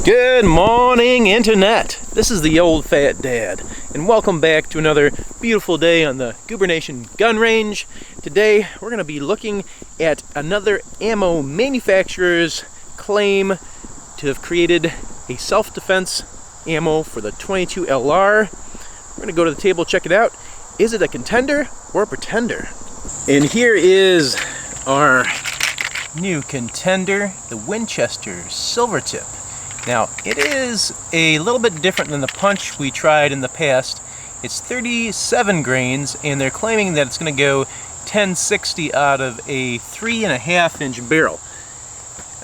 Good morning, Internet. This is the old fat dad, and welcome back to another beautiful day on the Goober Nation gun range. Today we're going to be looking at another ammo manufacturer's claim to have created a self-defense ammo for the 22 LR. We're going to go to the table, check it out. Is it a contender or a pretender? And here is our new contender, the Winchester Silvertip. Now, it is a little bit different than the punch we tried in the past. It's 37 grains, and they're claiming that it's going to go 1060 out of a 3.5 inch barrel.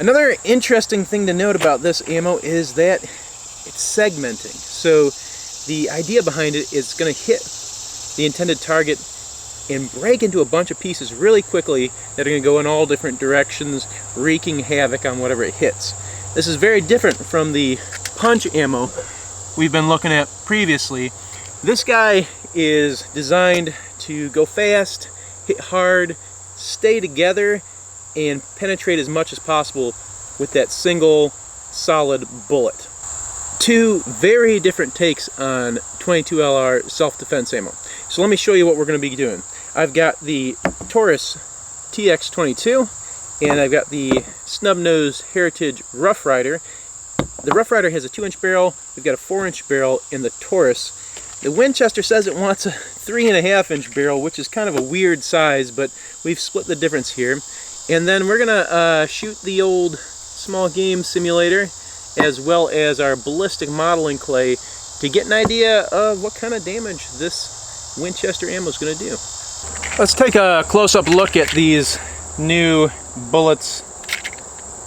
Another interesting thing to note about this ammo is that it's segmenting. So the idea behind it is going to hit the intended target and break into a bunch of pieces really quickly that are going to go in all different directions, wreaking havoc on whatever it hits. This is very different from the punch ammo we've been looking at previously. This guy is designed to go fast, hit hard, stay together, and penetrate as much as possible with that single solid bullet. Two very different takes on 22 LR self-defense ammo. So let me show you what we're going to be doing. I've got the Taurus TX22, and I've got the snub-nose Heritage Rough Rider. The Rough Rider has a 2-inch barrel, we've got a 4-inch barrel in the Taurus. The Winchester says it wants a 3.5-inch barrel, which is kind of a weird size, but we've split the difference here. And then we're gonna shoot the old small game simulator, as well as our ballistic modeling clay, to get an idea of what kind of damage this Winchester ammo is gonna do. Let's take a close-up look at these new bullets.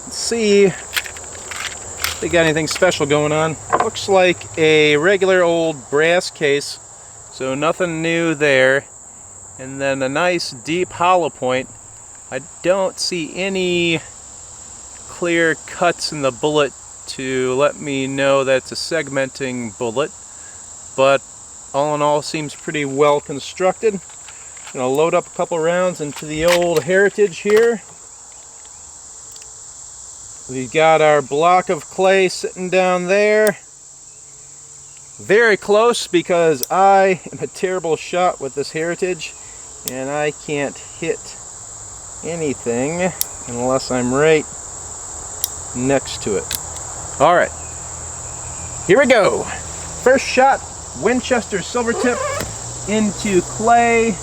Let's see if they got anything special going on. Looks like a regular old brass case, so nothing new there. And then a nice deep hollow point. I don't see any clear cuts in the bullet to let me know that it's a segmenting bullet, but all in all seems pretty well constructed. I'm going to load up a couple rounds into the old Heritage here. We've got our block of clay sitting down there. Very close, because I am a terrible shot with this Heritage, and I can't hit anything unless I'm right next to it. Alright, here we go. First shot, Winchester Silvertip into clay.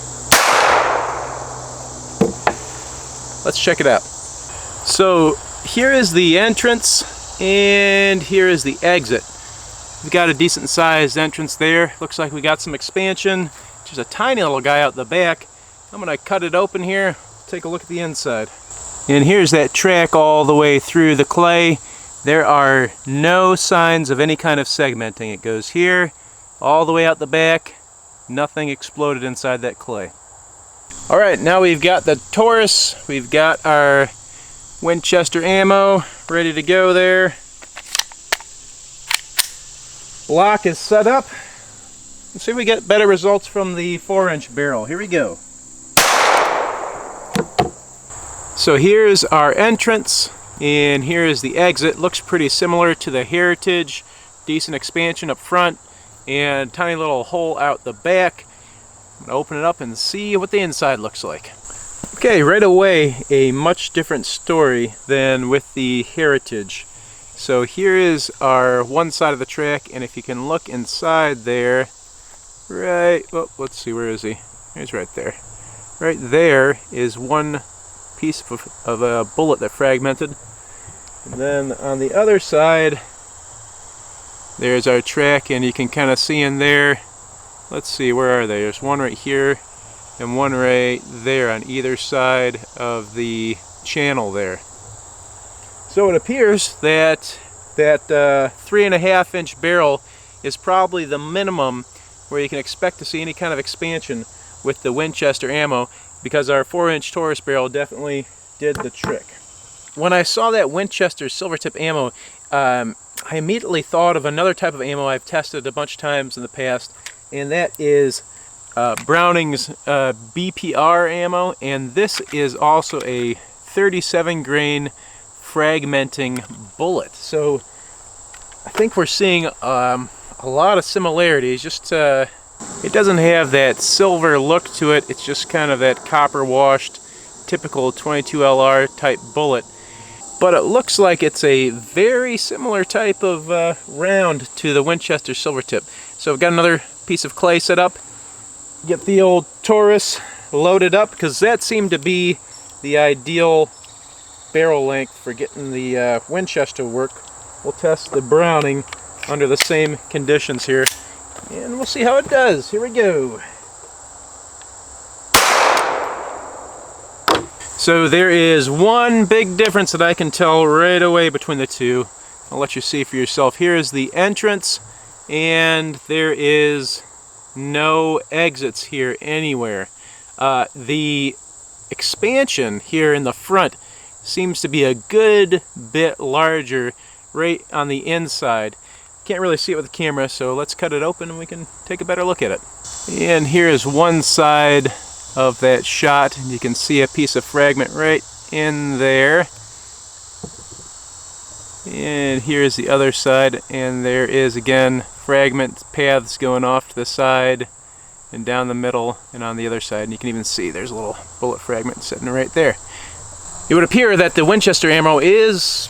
Let's check it out. So here is the entrance, and here is the exit. We've got a decent sized entrance there. Looks like we got some expansion. Just a tiny little guy out the back. I'm gonna cut it open here, take a look at the inside. And here's that track all the way through the clay. There are no signs of any kind of segmenting. It goes here, all the way out the back. Nothing exploded inside that clay. Alright, now we've got the Taurus, we've got our Winchester ammo ready to go there. Block is set up. Let's see if we get better results from the 4-inch barrel. Here we go. So here's our entrance, and here is the exit. Looks pretty similar to the Heritage. Decent expansion up front, and tiny little hole out the back. I'm going to open it up and see what the inside looks like. Okay, right away, a much different story than with the Heritage. So here is our one side of the track, and if you can look inside there, right, oh, let's see, where is he? He's right there. Right there is one piece of a bullet that fragmented. And then on the other side, there's our track, and you can kind of see in there. Let's see, where are they? There's one right here and one right there on either side of the channel there. So it appears that that 3.5 inch barrel is probably the minimum where you can expect to see any kind of expansion with the Winchester ammo, because our 4-inch Taurus barrel definitely did the trick. When I saw that Winchester Silvertip ammo, I immediately thought of another type of ammo I've tested a bunch of times in the past, and that is Browning's BPR ammo, and this is also a 37 grain fragmenting bullet. So I think we're seeing a lot of similarities. Just it doesn't have that silver look to it. It's just kind of that copper washed, typical 22 LR type bullet. But it looks like it's a very similar type of round to the Winchester Silvertip. So we've got another piece of clay set up. Get the old Taurus loaded up, because that seemed to be the ideal barrel length for getting the Winchester work. We'll test the Browning under the same conditions here, and we'll see how it does. Here we go. So there is one big difference that I can tell right away between the two. I'll let you see for yourself. Here is the entrance, and there is no exits here anywhere. The expansion here in the front seems to be a good bit larger right on the inside. Can't really see it with the camera, so let's cut it open and we can take a better look at it. And here is one side of that shot, and you can see a piece of fragment right in there. And here's the other side, and there is again fragment paths going off to the side and down the middle and on the other side, and you can even see there's a little bullet fragment sitting right there. It would appear that the Winchester ammo is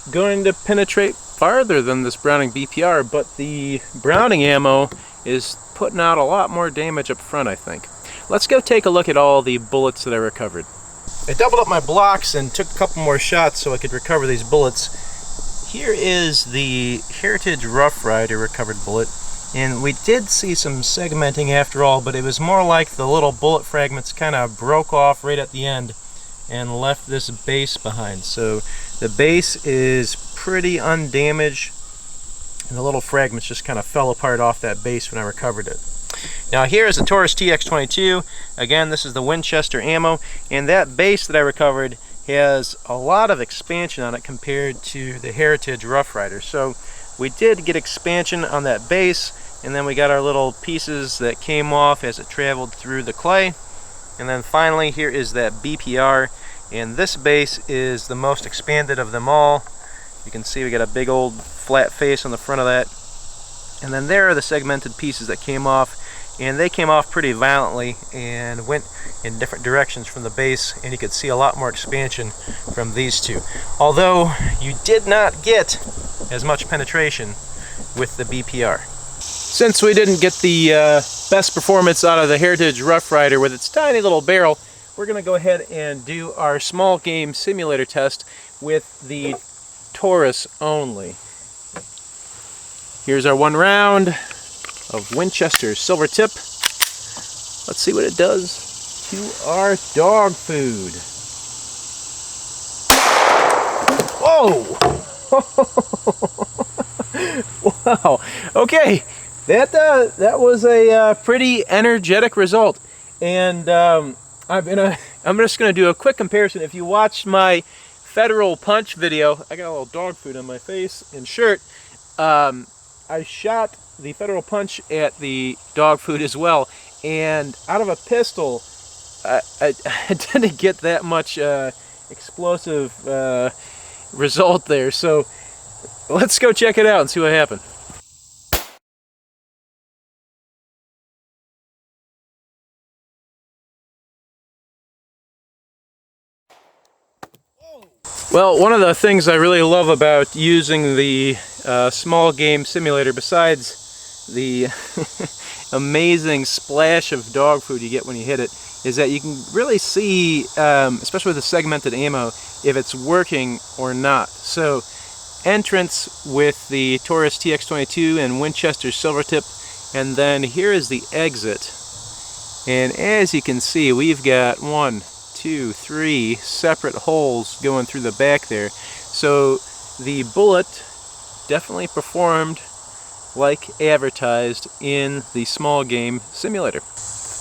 going to penetrate farther than this Browning BPR, but the Browning ammo is putting out a lot more damage up front, I think. Let's go take a look at all the bullets that I recovered. I doubled up my blocks and took a couple more shots so I could recover these bullets. Here is the Heritage Rough Rider recovered bullet, and we did see some segmenting after all, but it was more like the little bullet fragments kind of broke off right at the end and left this base behind. So the base is pretty undamaged, and the little fragments just kind of fell apart off that base when I recovered it. Now here is the Taurus TX22. Again, this is the Winchester ammo, and that base that I recovered has a lot of expansion on it compared to the Heritage Rough Rider. So we did get expansion on that base, and then we got our little pieces that came off as it traveled through the clay. And then finally here is that BPR, and this base is the most expanded of them all. You can see we got a big old flat face on the front of that. And then there are the segmented pieces that came off, and they came off pretty violently and went in different directions from the base, and you could see a lot more expansion from these two. Although you did not get as much penetration with the BPR. Since we didn't get the best performance out of the Heritage Rough Rider with its tiny little barrel, we're going to go ahead and do our small game simulator test with the Taurus only. Here's our one round of Winchester Silvertip. Let's see what it does to our dog food. Whoa! Wow. Okay, that was a pretty energetic result, and I'm just gonna do a quick comparison. If you watched my Federal Punch video, I got a little dog food on my face and shirt. I shot the Federal Punch at the dog food as well, and out of a pistol, I didn't get that much explosive result there. So let's go check it out and see what happened. Well, one of the things I really love about using the small game simulator, besides the amazing splash of dog food you get when you hit it, is that you can really see, especially with the segmented ammo, if it's working or not. So, entrance with the Taurus TX22 and Winchester Silvertip, and then here is the exit. And as you can see, we've got 1, 2, 3 separate holes going through the back there. So the bullet definitely performed like advertised in the small game simulator.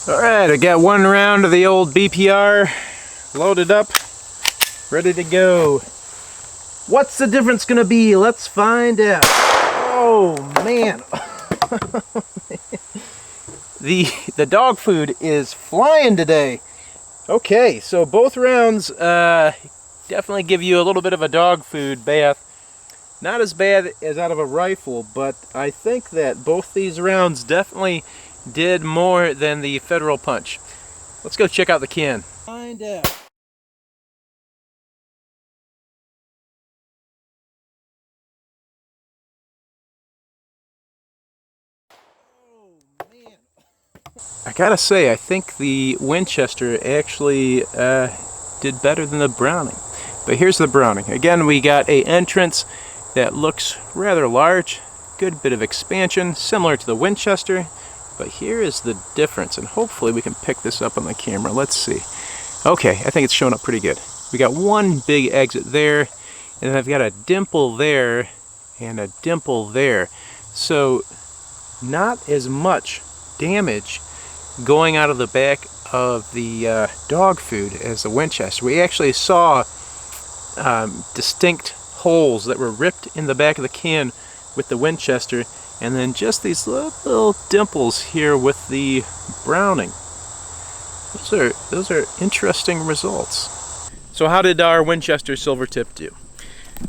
Alright, I got one round of the old BPR loaded up, ready to go. What's the difference gonna be? Let's find out. Oh man. The dog food is flying today. Okay, so both rounds definitely give you a little bit of a dog food bath. Not as bad as out of a rifle, but I think that both these rounds definitely did more than the Federal Punch. Let's go check out the can. Find out. I gotta say, I think the Winchester actually did better than the Browning. But here's the Browning. Again, we got a entrance that looks rather large, good bit of expansion, similar to the Winchester. But here is the difference, and hopefully we can pick this up on the camera. Let's see. Okay, I think it's showing up pretty good. We got one big exit there, and then I've got a dimple there, and a dimple there. So, not as much damage going out of the back of the dog food as the Winchester. We actually saw distinct holes that were ripped in the back of the can with the Winchester, and then just these little dimples here with the Browning. Those are interesting results. So how did our Winchester Silvertip do?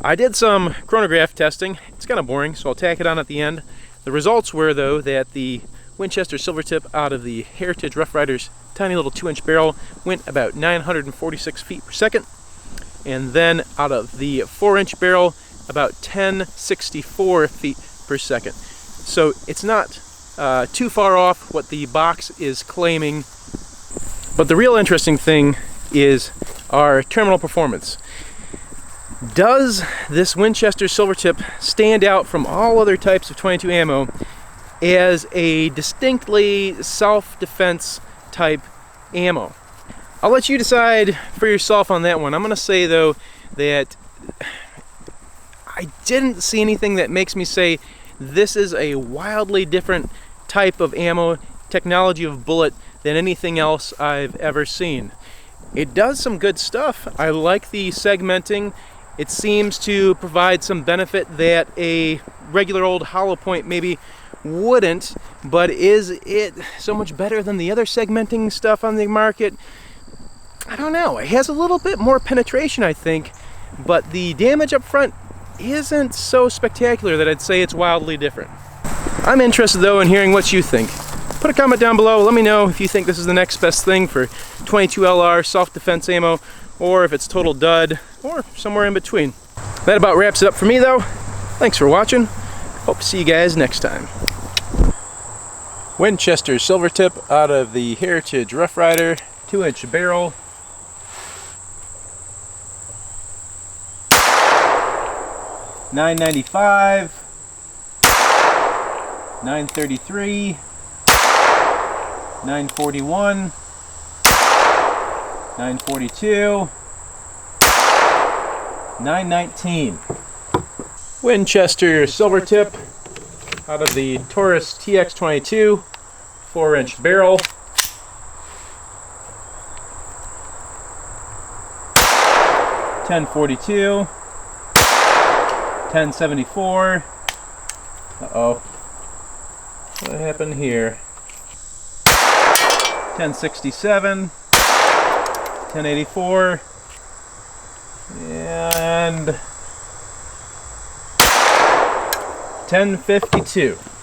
I did some chronograph testing. It's kind of boring, so I'll tack it on at the end. The results were, though, that the Winchester Silvertip out of the Heritage Rough Riders tiny little 2-inch barrel went about 946 feet per second, and then out of the 4-inch barrel about 1064 feet per second. So it's not too far off what the box is claiming, but the real interesting thing is our terminal performance. Does this Winchester Silvertip stand out from all other types of 22 ammo as a distinctly self-defense type ammo? I'll let you decide for yourself on that one. I'm going to say, though, that I didn't see anything that makes me say this is a wildly different type of ammo, technology of bullet, than anything else I've ever seen. It does some good stuff. I like the segmenting. It seems to provide some benefit that a regular old hollow point maybe wouldn't, but is it so much better than the other segmenting stuff on the market? I don't know. It has a little bit more penetration, I think, but the damage up front isn't so spectacular that I'd say it's wildly different. I'm interested, though, in hearing what you think. Put a comment down below. Let me know if you think this is the next best thing for 22 LR self-defense ammo, or if it's total dud, or somewhere in between. That about wraps it up for me, though. Thanks for watching. Hope to see you guys next time. Winchester Silvertip out of the Heritage Rough Rider, 2-inch barrel. $9.95, $9.33, $9.41, $9.42, $9.19. Winchester Silvertip out of the Taurus TX22, 4-inch barrel. $10.42. $10.74. Uh-oh. What happened here? $10.67. $10.84. And $10.52.